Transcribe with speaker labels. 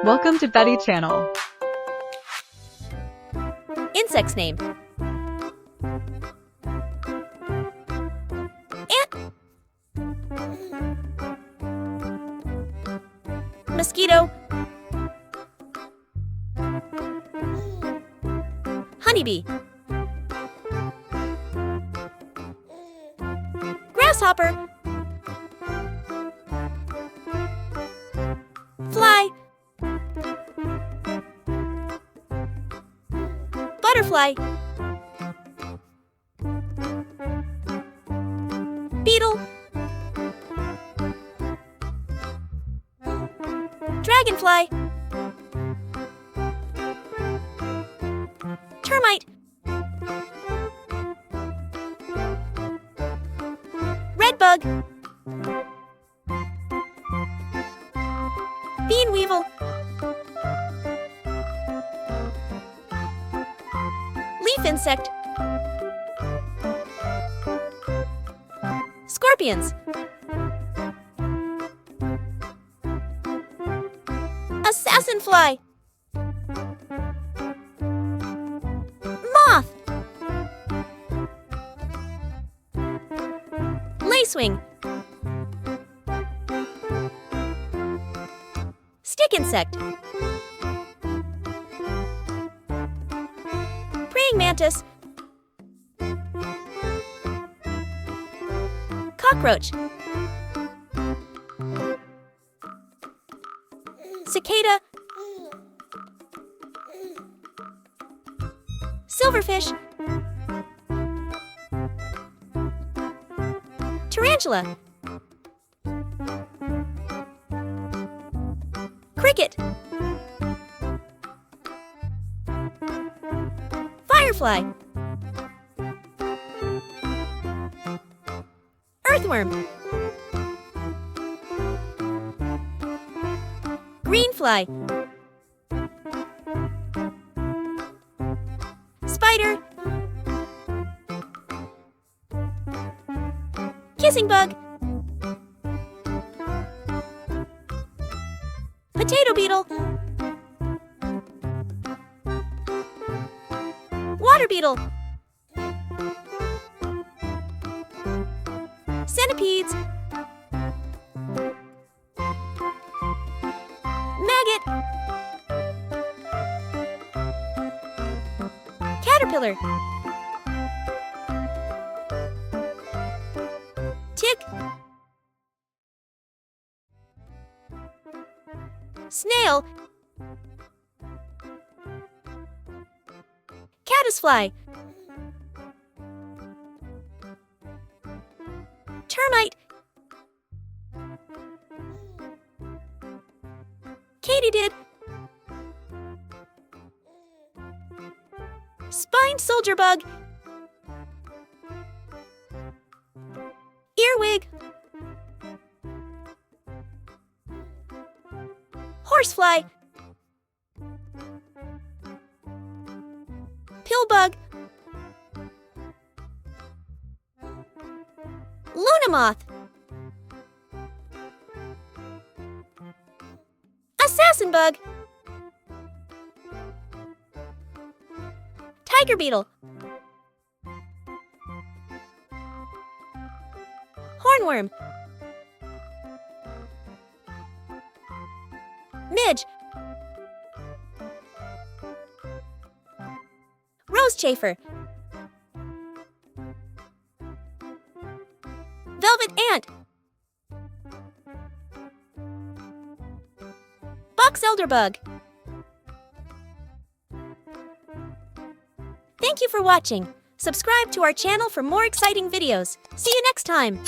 Speaker 1: Welcome to Betty Channel.
Speaker 2: Insects name. Ant. Mosquito. Honeybee. Grasshopper. Fly. Butterfly. Beetle. Dragonfly. Termite. Redbug. Bean weevil. Leaf insect. Scorpions. Assassin fly. Moth. Lacewing. Stick insect. Praying mantis. Cockroach. Cicada. Silverfish. Tarantula. Cricket. Firefly. Earthworm. Greenfly. Spider. Kissing bug. Potato beetle. Water beetle. Centipedes. Maggot. Caterpillar. Tick. Snail. Caddisfly. Termite. Katydid. Spined soldier bug. Earwig. Horsefly. Pillbug. Luna moth. Assassin bug. Tiger beetle. Hornworm. Midge. Rosechafer. Velvet ant. Box elderbug. Thank you for watching. Subscribe to our channel for more exciting videos. See you next time.